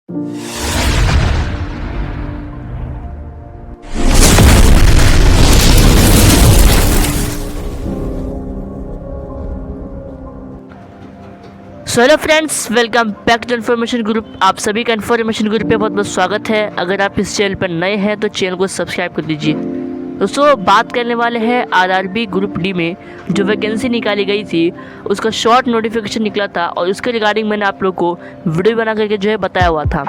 Hello friends, welcome back to information group. आप सभी का इन्फॉर्मेशन ग्रुप पे बहुत बहुत स्वागत है। अगर आप इस चैनल पर नए हैं तो चैनल को सब्सक्राइब कर लीजिए। दोस्तों, बात करने वाले हैं आरआरबी ग्रुप डी में जो वैकेंसी निकाली गई थी, उसका शॉर्ट नोटिफिकेशन निकला था और उसके रिगार्डिंग मैंने आप लोग को वीडियो बना करके जो है बताया हुआ था।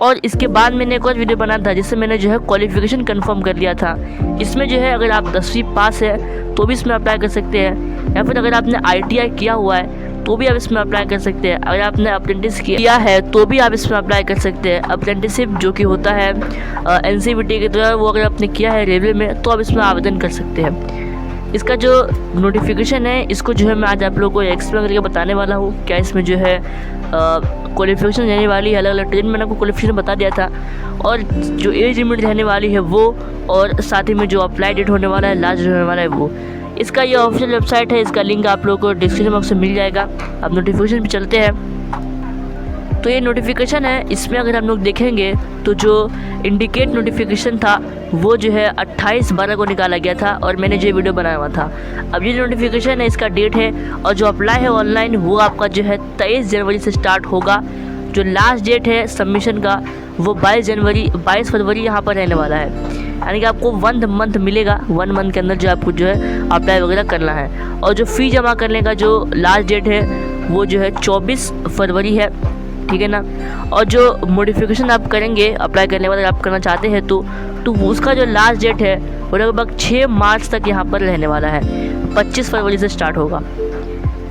और इसके बाद मैंने एक और वीडियो बनाया था जिससे मैंने जो है क्वालिफिकेशन कंफर्म कर लिया था। इसमें जो है अगर आप 10वीं पास है तो भी इसमें अप्लाई कर सकते हैं, या फिर अगर आपने ITI किया हुआ है तो भी आप इसमें अप्लाई कर सकते हैं। अगर आपने अप्रेंटिस किया है तो भी आप इसमें अप्लाई कर सकते हैं। अप्रेंटिसशिप जो कि होता है NCVT के द्वारा, वो अगर आपने किया है रेलवे में तो आप इसमें आवेदन कर सकते हैं। इसका जो नोटिफिकेशन है इसको जो है मैं आज आप लोगों को एक्सप्लेन करके बताने वाला हूँ। क्या इसमें जो है क्वालिफिकेशन रहने वाली है, अलग अलग ट्रेन मैंने आपको क्वालिफिकेशन बता दिया था, और जो एज लिमिट रहने वाली है वो, और साथ ही में जो अप्लाई डेट होने वाला है, लास्ट डेट होने वाला है वो। इसका ये ऑफिशियल वेबसाइट है, इसका लिंक आप लोगों को डिस्क्रिप्शन बॉक्स में मिल जाएगा। अब नोटिफिकेशन पे चलते हैं। तो ये नोटिफिकेशन है, इसमें अगर हम लोग देखेंगे तो जो इंडिकेट नोटिफिकेशन था वो जो है 28/12 को निकाला गया था और मैंने जो वीडियो बनाया हुआ था। अब ये नोटिफिकेशन है, इसका डेट है, और जो अप्लाई है ऑनलाइन वो आपका जो है 23 जनवरी से स्टार्ट होगा। जो लास्ट डेट है सबमिशन का वो 22 फरवरी यहाँ पर रहने वाला है। यानी कि आपको 1 मंथ मिलेगा, 1 मंथ के अंदर जो आपको जो है अप्लाई वगैरह करना है। और जो फ़ी जमा करने का जो लास्ट डेट है वो जो है 24 फरवरी है, ठीक है ना। और जो मॉडिफिकेशन आप करेंगे अप्लाई करने के बाद, अगर आप करना चाहते हैं तो उसका जो लास्ट डेट है वो लगभग 6 मार्च तक यहाँ पर रहने वाला है। 25 फरवरी से स्टार्ट होगा।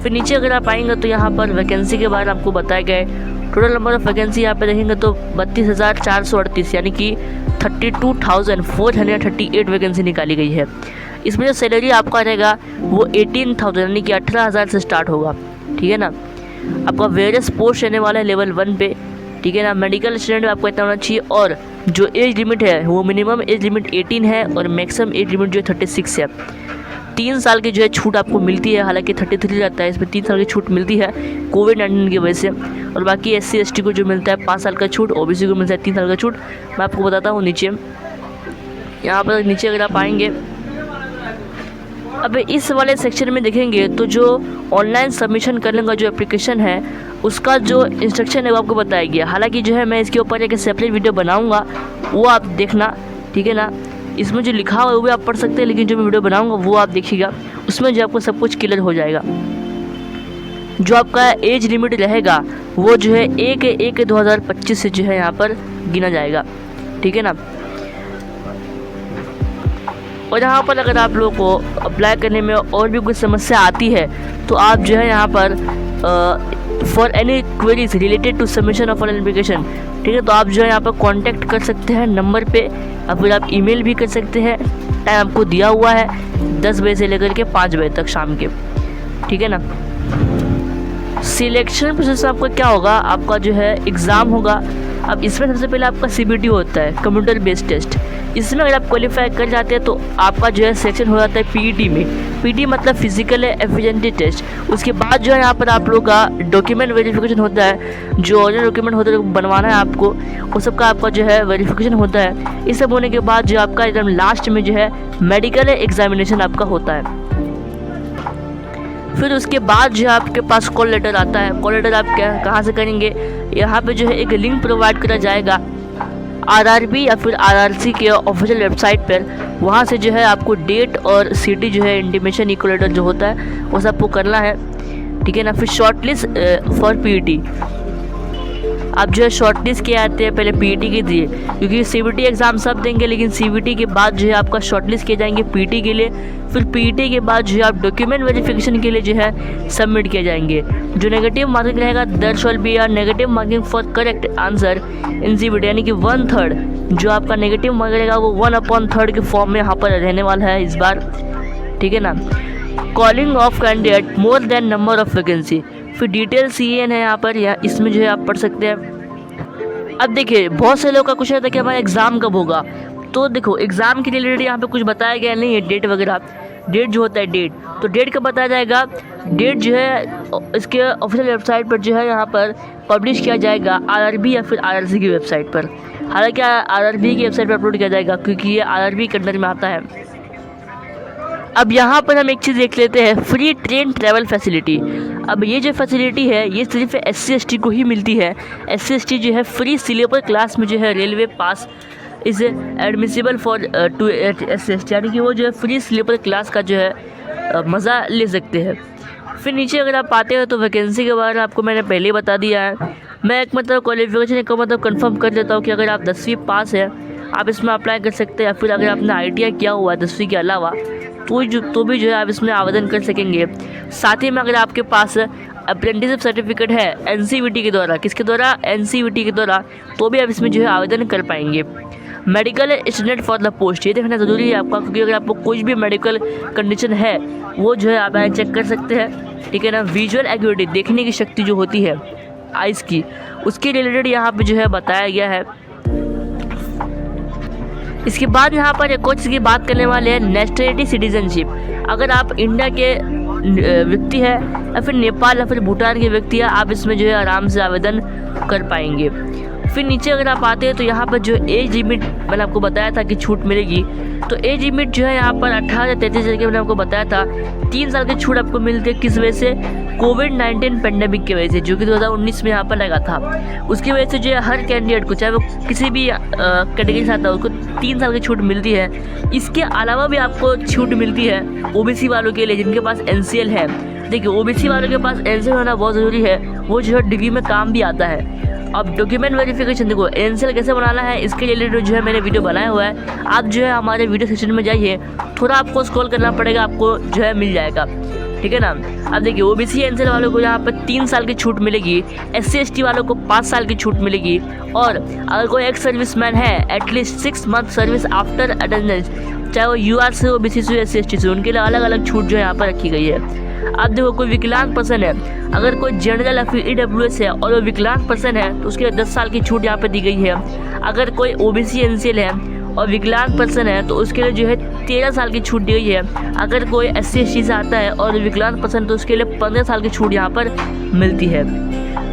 फिर नीचे अगर आप आएंगे तो यहाँ पर वैकेंसी के बारे में आपको बताया गया है। टोटल नंबर ऑफ वैकेंसी यहाँ पे देखेंगे तो 32,438 यानी कि 32,438 वैकेंसी निकाली गई है। इसमें जो सैलरी आपका रहेगा वो 18,000 यानी कि 18,000 से स्टार्ट होगा, ठीक है ना। आपका वेरियस पोस्ट रहने वाला है लेवल 1 पे, ठीक है ना। मेडिकल स्टूडेंट में आपको इतना होना चाहिए, और जो एज लिमिट है वो मिनिमम एज लिमिट 18 है और मैक्सिमम एज लिमिट जो है 36 है। 3 साल की जो है छूट आपको मिलती है, हालांकि 33 रहता है, इसमें 3 साल की छूट मिलती है कोविड-19 की वजह से। और बाकी SC ST को जो मिलता है 5 साल का छूट, OBC को मिलता है 3 साल का छूट। मैं आपको बताता हूँ नीचे, यहाँ पर नीचे अगर आप आएंगे, अब इस वाले सेक्शन में देखेंगे तो जो ऑनलाइन सबमिशन करने का जो एप्लीकेशन है उसका जो इंस्ट्रक्शन है वो आपको बताया गया। हालांकि जो है मैं इसके ऊपर एक सेपरेट वीडियो बनाऊँगा, वो आप देखना, ठीक है ना। इसमें जो लिखा हुआ है वो भी आप पढ़ सकते हैं, लेकिन जो मैं वीडियो बनाऊंगा वो आप देखिएगा, उसमें जो आपको सब कुछ क्लियर हो जाएगा। जो आपका एज लिमिट रहेगा वो जो है 1/1/2025 से जो है यहाँ पर गिना जाएगा, ठीक है ना। और यहाँ पर अगर आप लोगों को अप्लाई करने में और भी कुछ समस्या आती है तो आप जो है यहाँ पर for any queries related to submission of an application, ठीक है, तो आप जो है यहाँ पर कांटेक्ट कर सकते हैं नंबर पे, या फिर आप ईमेल भी कर सकते हैं। टाइम आपको दिया हुआ है 10 बजे से लेकर के 5 बजे तक शाम के, ठीक है ना। सिलेक्शन प्रोसेस आपका क्या होगा, आपका जो है एग्ज़ाम होगा। अब इसमें सबसे पहले आपका CBT होता है, कंप्यूटर बेस्ड टेस्ट। इसमें अगर आप क्वालिफाई कर जाते हैं तो आपका जो है सिलेक्शन हो जाता है PET में। PET मतलब फिजिकल एफिशिएंसी टेस्ट। उसके बाद जो है यहाँ पर आप लोग का डॉक्यूमेंट वेरिफिकेशन होता है, जो ओरिजिनल डॉक्यूमेंट होता है बनवाना है आपको, वो सबका आपका जो है वेरिफिकेशन होता है। इस सब होने के बाद जो आपका एकदम लास्ट में जो है मेडिकल एग्जामिनेशन आपका होता है। फिर उसके बाद जो है आपके पास कॉल लेटर आता है। कॉल लेटर आप कहाँ से करेंगे, यहाँ पे जो है एक लिंक प्रोवाइड करा जाएगा RRB या फिर RRC के ऑफिशियल वेबसाइट पर। वहाँ से जो है आपको डेट और सिटी जो है इंटीमेशन इक्वल लेटर जो होता है वो सब आपको करना है, ठीक है ना। फिर शॉर्टलिस्ट फॉर PET, आप जो है शॉर्टलिस्ट किए आते हैं पहले PET के दिए, क्योंकि CBT एग्ज़ाम सब देंगे, लेकिन CBT के बाद जो है आपका शॉर्टलिस्ट किए जाएंगे PET के लिए। फिर PET के बाद जो है आप डॉक्यूमेंट वेरिफिकेशन के लिए जो है सबमिट किए जाएंगे। जो नेगेटिव मार्किंग रहेगा there shall be a negative marking for correct answer in CBT, यानी कि 1/3 जो आपका नेगेटिव मार्किंग रहेगा वो 1/3 के फॉर्म में यहाँ पर रहने वाला है इस बार, ठीक है ना। Calling of candidate more than number of vacancy, फिर डिटेल CN है यहाँ पर, या इसमें जो है आप पढ़ सकते हैं। अब देखिए बहुत से लोग का क्वेश्चन था कि हमारा एग्ज़ाम कब होगा, तो देखो एग्ज़ाम के रिलेटेड यहाँ पे कुछ बताया गया नहीं है डेट वगैरह, डेट जो होता है डेट, तो डेट कब बताया जाएगा? डेट जो है इसके ऑफिशियल वेबसाइट पर जो है यहाँ पर पब्लिश किया जाएगा, आरआरबी या फिर आरआरसी की वेबसाइट पर। हालांकि आरआरबी की वेबसाइट पर अपलोड किया जाएगा क्योंकि ये आरआरबी के अंडर में आता है। अब यहाँ पर हम एक चीज़ देख लेते हैं, फ्री ट्रेन ट्रैवल फैसिलिटी। अब ये जो फैसिलिटी है ये सिर्फ SC/ST को ही मिलती है। SC/ST जो है फ्री स्लीपर क्लास में जो है railway pass is admissible for to SC/ST, यानी कि वो जो है फ्री स्लीपर क्लास का जो है मज़ा ले सकते हैं। फिर नीचे अगर आप आते हैं तो वैकेंसी के बारे में आपको मैंने पहले ही बता दिया है। मैं एक मतलब क्वालिफिकेशन का मतलब कंफर्म कर देता हूँ कि अगर आप 10वीं पास है आप इसमें अप्लाई कर सकते हैं, या फिर अगर आपने ITI किया हुआ है 10वीं के अलावा तो भी जो है आप इसमें आवेदन कर सकेंगे। साथ ही में अगर आपके पास अप्रेंटिसशिप सर्टिफिकेट है NCVT के द्वारा, किसके द्वारा? NCVT के द्वारा, तो भी आप इसमें जो है आवेदन कर पाएंगे। Medical student for the post, ये देखना ज़रूरी है आपका, क्योंकि अगर आपको कोई भी मेडिकल कंडीशन है वो जो है आप यहाँ चेक कर सकते हैं, ठीक है ना। विजुअल एक्यूटी, देखने की शक्ति जो होती है आइज़ की, उसके रिलेटेड यहाँ पे जो है बताया गया है। इसके बाद यहाँ पर एक और चीज़ की बात करने वाले हैं, नेशनलिटी सिटीजनशिप। अगर आप इंडिया के व्यक्ति है या फिर नेपाल या फिर भूटान के व्यक्ति है, आप इसमें जो है आराम से आवेदन कर पाएंगे। फिर नीचे अगर आप आते हैं तो यहाँ पर जो एज लिमिट मैंने आपको बताया था कि छूट मिलेगी, तो एज लिमिट जो है यहाँ पर 18 से 33 के मैंने आपको बताया था। 3 साल की छूट आपको मिलती है, किस वजह से? कोविड-19 पेंडेमिक की वजह से, जो कि 2019 में यहाँ पर लगा था। उसकी वजह से जो है हर कैंडिडेट को, चाहे वो किसी भी कैटेगरी से आता है, उसको 3 साल की छूट मिलती है। इसके अलावा भी आपको छूट मिलती है OBC वालों के लिए जिनके पास NCL है। देखिए OBC वालों के पास NCL होना बहुत ज़रूरी है, वो जो है डिग्री में काम भी आता है। अब डॉक्यूमेंट वेरिफिकेशन देखो, NCL कैसे बनाना है इसके रिलेटेड जो है मैंने वीडियो बनाया हुआ है। आप जो है हमारे वीडियो सेक्शन में जाइए, थोड़ा आपको स्क्रॉल करना पड़ेगा, आपको जो है मिल जाएगा, ठीक है ना। अब देखिए OBC NCL वालों को यहाँ पर 3 साल की छूट मिलेगी, SC/ST वालों को 5 साल की छूट मिलेगी, और अगर कोई एक्स सर्विसमैन है at least 6 month service after attendance, चाहे वो UR से OBC से SC/ST से, उनके लिए अलग अलग छूट जो है यहाँ पर रखी गई है। अब देखो कोई विकलांग पर्सन है, अगर कोई जनरल या फिर EWS है और वो विकलांग पर्सन है तो उसके लिए 10 साल की छूट यहाँ पर दी गई है। अगर कोई OBC NCL है और विकलांग पर्सन है तो उसके लिए जो है 13 साल की छूट दी गई है। अगर कोई SC/ST से आता है और विकलांग पर्सन तो उसके लिए 15 साल की छूट यहाँ पर मिलती है,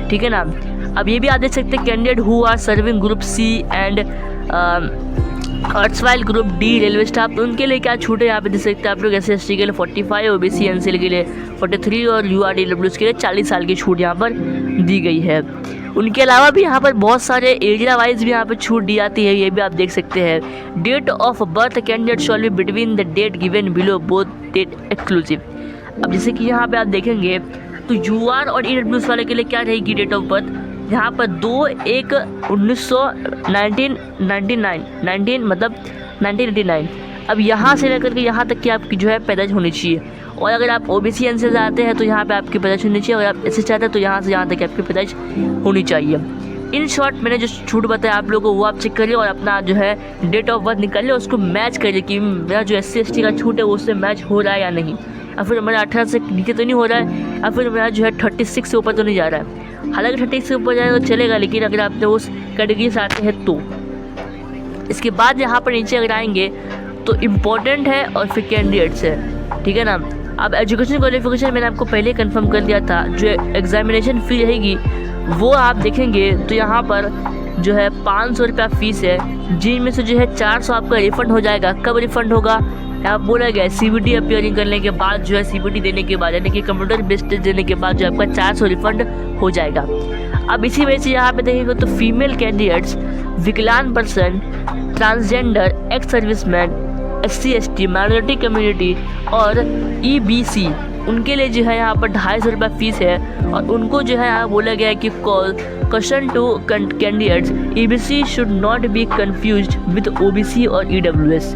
ठीक है ना। अब ये भी आप देख सकते हैं, candidate who are serving group C and erstwhile group D railway staff, तो उनके लिए क्या छूट है यहाँ पे देख सकते हैं आप लोग। SC/ST के लिए 45, OBC NCL के लिए 43 और UR EWS के लिए 40 साल की छूट यहाँ पर दी गई है। उनके अलावा भी यहाँ पर बहुत सारे एरिया वाइज भी यहाँ पर छूट दी जाती है, ये भी आप देख सकते हैं। Date of birth candidate shall be between the date given below, both date exclusive. अब जैसे कि यहाँ पे आप देखेंगे तो UR और EWS वाले के लिए क्या रहेगी डेट ऑफ बर्थ, यहाँ पर 2/1/1999 मतलब 1989। अब यहाँ से लेकर के यहाँ तक की आपकी जो है पैदाइश होनी चाहिए, और अगर आप OBC NCL से आते हैं तो यहाँ पे आपकी पैदाइश होनी चाहिए, अगर आप SC चाहते हैं तो यहाँ से यहाँ तक आपकी पैदाइश होनी चाहिए। इन शॉर्ट मैंने जो छूट बताया आप लोगों को वो आप चेक करिए और अपना जो है डेट ऑफ बर्थ निकालिए, उसको मैच करिए कि मेरा जो SC/ST का छूट है वो उससे मैच हो रहा है या नहीं, या फिर मेरा 18 से नीचे तो नहीं हो रहा है, या फिर मेरा जो है 36 से ऊपर तो नहीं जा रहा है। हालांकि 36 से ऊपर जाए तो चलेगा, लेकिन अगर आपने उस कैटेगरी से आते हैं तो। इसके बाद यहाँ पर नीचे अगर आएंगे तो इम्पोर्टेंट है और फिर कैंडिडेट्स है, ठीक है ना। अब एजुकेशन क्वालिफिकेशन मैंने आपको पहले कंफर्म कर दिया था, जो एग्जामिनेशन फ़ी रहेगी वो आप देखेंगे तो यहाँ पर जो है 500 रुपया फ़ीस है, जिनमें से जो है 400 आपका रिफ़ंड हो जाएगा। कब रिफ़ंड होगा? यहाँ बोला गया CBT अपियरिंग करने के बाद जो है CBT देने के बाद, यानी कि कंप्यूटर बेस्ड टेस्ट देने के बाद जो आपका 400 रिफ़ंड हो जाएगा। अब इसी वजह से यहाँ पे देखेंगे तो फीमेल कैंडिडेट्स, विकलांग person, transgender, ex serviceman, SC/ST, minority community और EBC, उनके लिए जो है यहाँ पर 250 रुपये फ़ीस है। और उनको जो है यहाँ बोला गया है कि question to candidates, EBC should not be confused with OBC और EWS।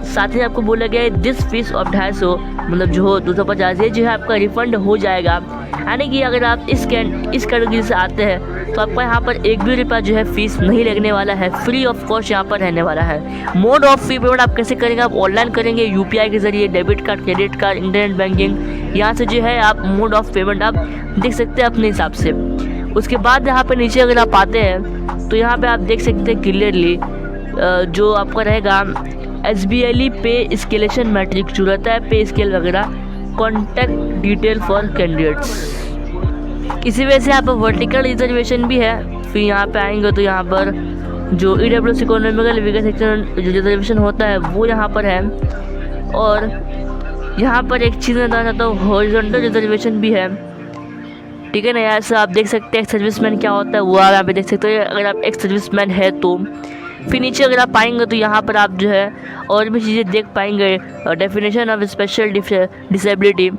साथ ही आपको बोला गया है दिस फीस ऑफ 250 मतलब जो 250 ये जो है आपका रिफ़ंड हो जाएगा। यानी कि अगर आप इस कैटेगरी से आते हैं तो आपको यहाँ पर 1 भी रुपया जो है फीस नहीं लगने वाला है, फ्री ऑफ कॉस्ट यहाँ पर रहने वाला है। मोड ऑफ फी पेमेंट आप कैसे करेंगे? आप ऑनलाइन करेंगे UPI के जरिए, debit card, credit card, internet banking, यहाँ से जो है आप मोड ऑफ पेमेंट आप देख सकते हैं अपने हिसाब से। उसके बाद यहाँ पर नीचे अगर आप आते हैं तो यहाँ पर आप देख सकते हैं क्लियरली जो आपका रहेगा SBLE पे स्केलेशन मैट्रिक्स जो रहता है, पे स्केल वगैरह, कॉन्टैक्ट डिटेल फॉर कैंडिडेट्स। इसी वजह से यहाँ पर वर्टिकल रिजर्वेशन भी है। फिर यहाँ पे आएंगे तो यहाँ पर जो EWS economical weaker section reservation होता है वो यहाँ पर है। और यहाँ पर एक चीज़ मैं बताना चाहता हूँ, हॉरिजॉन्टल रिजर्वेशन भी है, ठीक है ना। यहाँ से आप देख सकते हैं एक सर्विसमैन क्या होता है वो आप यहाँ पे देख सकते हैं, अगर आप एक सर्विसमैन है तो। फिर नीचे अगर आप आएंगे तो यहाँ पर आप जो है और भी चीज़ें देख पाएंगे, डेफिनेशन ऑफ स्पेशल डिसेबिलिटी।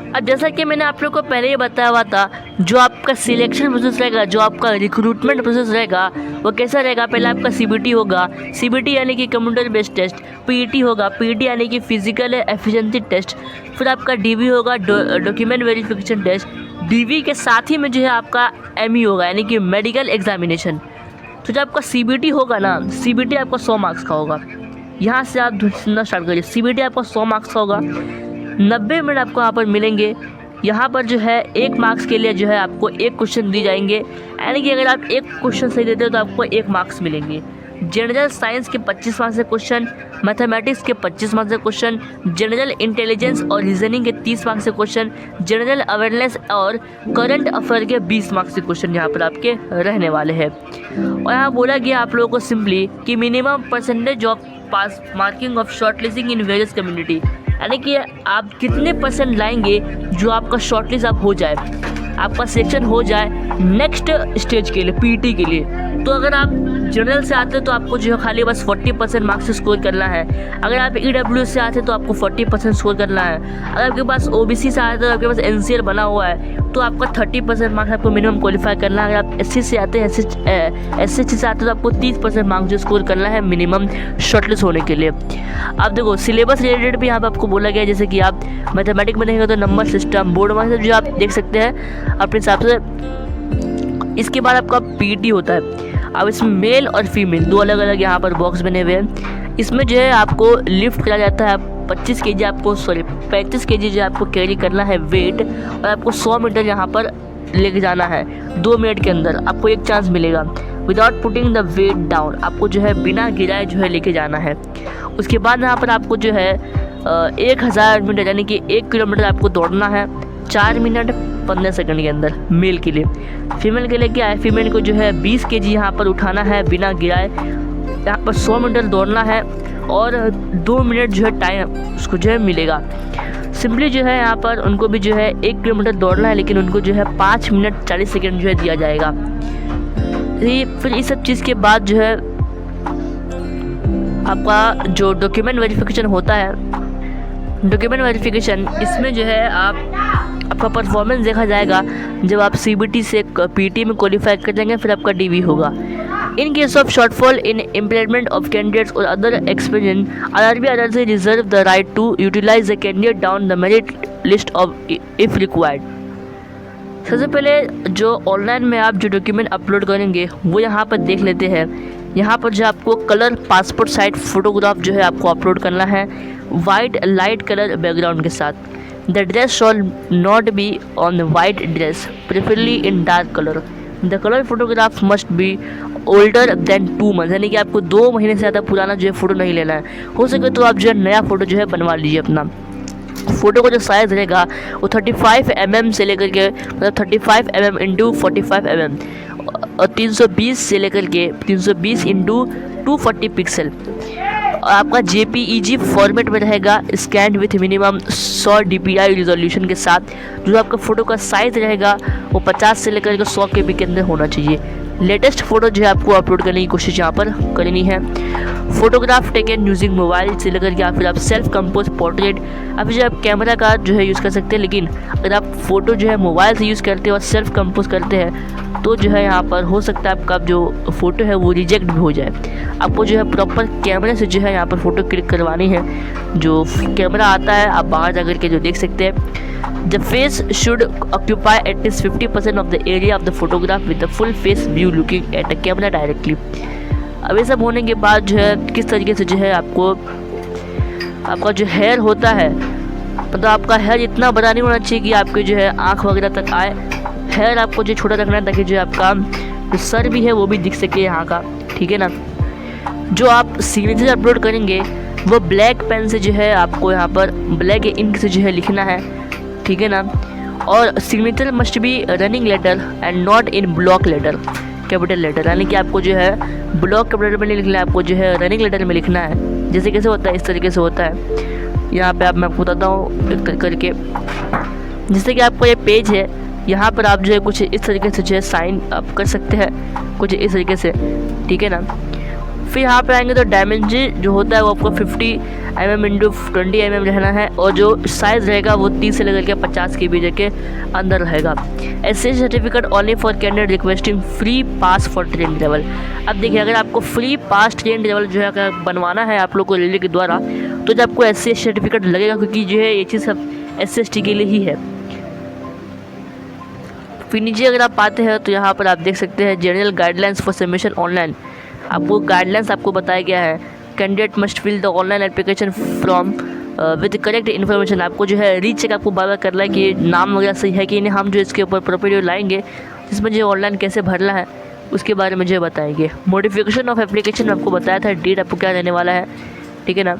अब जैसा कि मैंने आप लोग को पहले ही बताया हुआ था, जो आपका सिलेक्शन प्रोसेस रहेगा, जो आपका रिक्रूटमेंट प्रोसेस रहेगा वो कैसा रहेगा। पहले आपका CBT होगा, CBT यानी कि कंप्यूटर बेस्ड टेस्ट। PET होगा, PET यानी कि फिजिकल एफिशिएंसी टेस्ट। फिर आपका DV होगा, डॉक्यूमेंट वेरिफिकेशन टेस्ट। DV के साथ ही में जो है आपका ME होगा यानी कि मेडिकल एग्जामिनेशन। तो जब आपका CBT होगा ना, CBT आपका 100 मार्क्स का होगा। यहाँ से आप सुनना स्टार्ट करिए, CBT आपका 100 मार्क्स का होगा। 90 मिनट आपको यहाँ पर मिलेंगे। यहाँ पर जो है 1 मार्क्स के लिए जो है आपको 1 क्वेश्चन दी जाएंगे, यानी कि अगर आप 1 क्वेश्चन सही देते हो तो आपको 1 मार्क्स मिलेंगे। जनरल साइंस के 25 मार्क्स के क्वेश्चन, मैथमेटिक्स के 25 मार्क्स के क्वेश्चन, जनरल इंटेलिजेंस और रीजनिंग के 30 मार्क्स के क्वेश्चन, जनरल अवेयरनेस और करंट अफेयर के 20 मार्क्स के क्वेश्चन यहाँ पर आपके रहने वाले हैं। और यहाँ बोला गया आप लोगों को सिंपली कि minimum percentage of pass marking of shortlisting in various community, यानी कि आप कितने % लाएंगे जो आपका शॉर्टलिस्ट आप हो जाए, आपका सिलेक्शन हो जाए नेक्स्ट स्टेज के लिए, PET के लिए। तो अगर आप जनरल से आते हैं तो आपको जो है खाली बस 40% मार्क्स स्कोर करना है। अगर आप EWS से आते हैं तो आपको 40% स्कोर करना है। अगर आपके पास OBC से आते हैं तो आपके पास NCL बना हुआ है तो आपका 30% मार्क्स आपको मिनिमम क्वालिफाई करना है। अगर आप SC से आते हैं, SHC से आते हैं तो आपको 30% मार्क्स जो स्कोर करना है मिनिमम शॉर्टलिस्ट होने के लिए। अब देखो सिलेबस रिलेटेड भी यहाँ पर आपको बोला गया है, जैसे कि आप मैथमेटिक्स में देखेंगे तो नंबर सिस्टम, बोर्ड मार्क्स जो आप देख सकते हैं अपने हिसाब से। इसके बाद आपका PET होता है। अब इसमें मेल और फीमेल 2 अलग अलग यहाँ पर बॉक्स बने हुए हैं। इसमें जो है आपको लिफ्ट किया जाता है 35 kg जो आपको कैरी करना है वेट, और आपको 100 मीटर यहाँ पर लेके जाना है 2 मिनट के अंदर। आपको 1 चांस मिलेगा। Without putting the weight down, आपको जो है बिना गिराए जो है लेके जाना है। उसके बाद यहाँ पर आपको जो है 1000 मीटर यानी कि 1 किलोमीटर आपको दौड़ना है 4 मिनट 15 सेकंड के अंदर मेल के लिए। फीमेल के लिए क्या है, फीमेल को जो है 20 kg यहाँ पर उठाना है बिना गिराए, यहाँ पर 100 मीटर दौड़ना है और 2 मिनट जो है टाइम उसको जो है मिलेगा। सिंपली जो है यहाँ पर उनको भी जो है 1 किलोमीटर दौड़ना है, लेकिन उनको जो है 5 मिनट 40 सेकंड जो है दिया जाएगा। फिर इस सब चीज़ के बाद जो है आपका जो डॉक्यूमेंट वेरिफिकेशन होता है, डॉक्यूमेंट वेरिफिकेशन इसमें जो है आपका परफॉर्मेंस देखा जाएगा। जब आप CBT से PET में क्वालिफाई कर जाएंगे फिर आपका DV होगा। In case of shortfall in implement of candidates और other experience, RRB reserve the right to utilise the candidate down the merit list of if required. सबसे पहले जो ऑनलाइन में आप जो डॉक्यूमेंट अपलोड करेंगे वो यहाँ पर देख लेते हैं। यहाँ पर जो आपको कलर पासपोर्ट साइज फ़ोटोग्राफ जो है आपको अपलोड करना है वाइट लाइट कलर बैकग्राउंड के साथ। The dress shawl not be on white dress, preferably in dark colour. The colour photograph must be older than 2 month, यानी कि आपको 2 महीने से ज़्यादा पुराना जो है फ़ोटो नहीं लेना है। हो सके तो आप जो है नया फ़ोटो जो है बनवा लीजिए अपना। फ़ोटो का जो साइज़ रहेगा वो 35 mm से लेकर के मतलब 35 mm इंटू 45 mm और 320 से लेकर के 320 इंटू 240 पिक्सल। और आपका JPEG फॉर्मेट में रहेगा, scan with minimum 100 DPI resolution के साथ। जो आपका फ़ोटो का साइज़ रहेगा वो 50 से लेकर के 100 KB के अंदर होना चाहिए। लेटेस्ट फ़ोटो जो है आपको अपलोड करने की कोशिश यहाँ पर करनी है। फोटोग्राफ टेकन यूजिंग मोबाइल से लेकर के या फिर आप सेल्फ कंपोज पोर्ट्रेट, अभी जो आप कैमरा का जो है यूज़ कर सकते हैं। लेकिन अगर आप फ़ोटो जो है मोबाइल से यूज़ करते हैं और सेल्फ कंपोज करते हैं तो जो है यहाँ पर हो सकता है आपका जो फ़ोटो है वो रिजेक्ट भी हो जाए। आपको जो है प्रॉपर कैमरे से जो है यहाँ पर फ़ोटो क्लिक करवानी है। जो कैमरा आता है आप बाहर जा कर के जो देख सकते हैं। The face should occupy at least 50% of the area of the photograph with the full face view looking at the camera directly. अब ये सब होने के बाद जो है किस तरीके से जो है आपका जो हेयर होता है, मतलब आपका हेयर इतना बड़ा नहीं होना चाहिए कि आपके जो है आँख वगैरह तक आए। हेयर आपको जो छोटा रखना है ताकि जो आपका जो सर भी है वो भी दिख सके यहाँ का, ठीक है ना। जो आप सिग्नेचर अपलोड करेंगे वो ब्लैक पेन से जो है आपको यहाँ पर ब्लैक इंक से जो है लिखना है, ठीक है ना। और signature must be running letter and not in block letter, capital letter, यानी कि आपको जो है ब्लॉक कैपिटल में नहीं लिखना है, आपको जो है रनिंग लेटर में लिखना है। जैसे कैसे होता है, इस तरीके से होता है। यहाँ पे आप मैं आपको बताता हूँ एक करके। जैसे कि आपको ये पेज है, यहाँ पर आप जो है कुछ इस तरीके से जो है साइन आप कर सकते हैं, कुछ इस तरीके से, ठीक है ना। फिर यहाँ पे आएंगे तो डायमेंशन जो होता है वो आपको 50 mm इंटू 20 mm रहना है, और जो साइज़ रहेगा वो 30 से लेकर के 50 के बीच के अंदर रहेगा। SSC certificate only for candidate requesting free pass for train travel. अब देखिए, अगर आपको फ्री पास ट्रेन ट्रेवल जो है अगर बनवाना है आप लोग को रेलवे के द्वारा, तो जब आपको एसएससी सर्टिफिकेट लगेगा, क्योंकि जो है ये चीज़ सब एसएसटी के लिए ही है। फिर नीचे अगर आप आते हैं तो यहाँ पर आप देख सकते हैं general guidelines for submission online. आपको गाइडलाइंस आपको बताया गया है, candidate must fill the online application form with correct information. आपको जो है रीचेक आपको बार बार करना है कि नाम वगैरह सही है कि नहीं। हम जो इसके ऊपर प्रॉपर लाएंगे जिसमें जो ऑनलाइन कैसे भरना है उसके बारे में जो बताएंगे। मॉडिफिकेशन ऑफ एप्लीकेशन आपको बताया था, डेट आपको क्या रहने वाला है, ठीक है ना।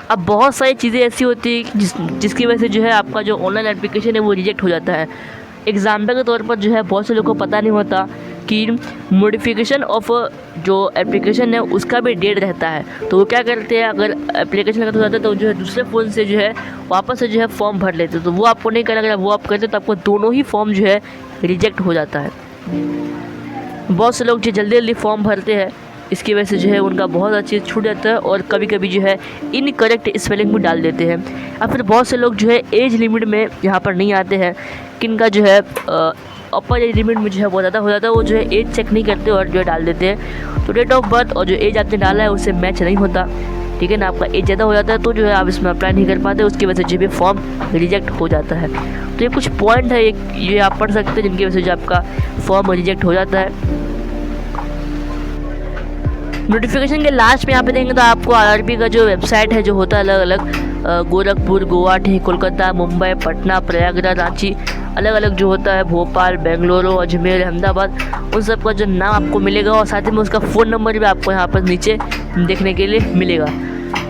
अब बहुत सारी चीज़ें ऐसी होती है जिसकी वजह से जो है आपका जो ऑनलाइन एप्लीकेशन है वो रिजेक्ट हो जाता है। एग्जाम्पल के तौर पर जो है बहुत से लोगों को पता नहीं होता कि मॉडिफिकेशन ऑफ जो एप्लीकेशन है उसका भी डेट रहता है। तो वो क्या करते हैं, अगर एप्लीकेशन खत्म हो जाता है तो जो है दूसरे फ़ोन से जो है वापस से जो है फॉर्म भर लेते हैं। तो वो आपको नहीं करना, अगर वो आप करते तो आपको दोनों ही फॉर्म जो है रिजेक्ट हो जाता है। बहुत से लोग जो जल्दी जल्दी फॉर्म भरते हैं, इसकी वजह से जो है उनका बहुत अच्छी छूट जाता है, और कभी कभी जो है इनकरेक्ट स्पेलिंग भी डाल देते हैं। और फिर बहुत से लोग जो है एज लिमिट में यहाँ पर नहीं आते हैं, किनका जो है अपर एज लिमिट में जो है बहुत ज़्यादा हो जाता है, वो जो है एज चेक नहीं करते और जो है डाल देते हैं। तो डेट ऑफ बर्थ और जो एज आपने डाला है उससे मैच नहीं होता, ठीक है ना। आपका एज ज़्यादा हो जाता है तो जो है आप इसमें अप्लाई नहीं कर पाते, उसकी वजह से जो भी फॉर्म रिजेक्ट हो जाता है। तो ये कुछ पॉइंट है, ये आप पढ़ सकते हैं जिनकी वजह से जो आपका फॉर्म रिजेक्ट हो जाता है। नोटिफिकेशन के लास्ट में यहाँ पे देखेंगे तो आपको आरआरबी का जो वेबसाइट है जो होता है अलग अलग, गोरखपुर, गुवाहाटी, कोलकाता, मुंबई, पटना, प्रयागराज, रांची, अलग अलग जो होता है, भोपाल, बेंगलुरु, अजमेर, अहमदाबाद, उन सब का जो नाम आपको मिलेगा, और साथ ही में उसका फ़ोन नंबर भी आपको यहाँ पर नीचे देखने के लिए मिलेगा,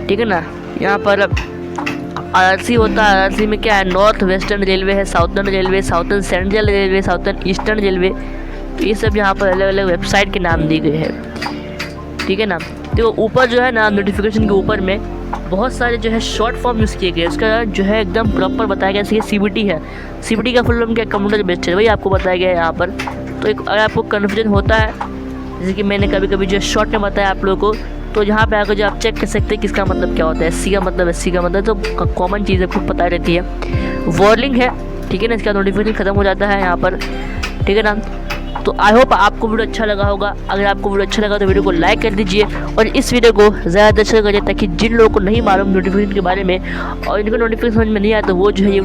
ठीक है ना। यहाँ पर आरआरसी होता है, आरआरसी में क्या है, नॉर्थ वेस्टर्न रेलवे है, southern railway, southern central railway, southern eastern railway. तो ये सब यहाँ पर अलग अलग वेबसाइट के नाम दिए गए हैं, ठीक है ना। तो ऊपर जो है ना नोटिफिकेशन के ऊपर में बहुत सारे जो है शॉर्ट फॉर्म यूज़ किए गए, उसका जो है एकदम प्रॉपर बताया गया। जैसे सीबीटी है, सीबीटी का फुल फॉर्म क्या, कंप्यूटर बेस्ड है, वही आपको बताया गया है यहाँ पर। तो एक अगर आपको कन्फ्यूजन होता है, जैसे कि मैंने कभी कभी जो है शॉर्ट में बताया आप लोगों को, तो यहाँ पे आकर जो आप चेक कर सकते हैं किसका मतलब क्या होता है। एससी का मतलब, एससी का मतलब, तो कॉमन चीज़ है, खूब पता रहती है। वॉर्निंग है, ठीक है ना, इसका नोटिफिकेशन खत्म हो जाता है यहाँ पर, ठीक है ना। तो आई होप आपको वीडियो अच्छा लगा होगा। अगर आपको वीडियो अच्छा लगा तो वीडियो को लाइक कर दीजिए, और इस वीडियो को ज़्यादा शेयर करिए, ताकि जिन लोगों को नहीं मालूम नोटिफिकेशन के बारे में और इनको नोटिफिकेशन समझ में नहीं आया तो वो जो है ये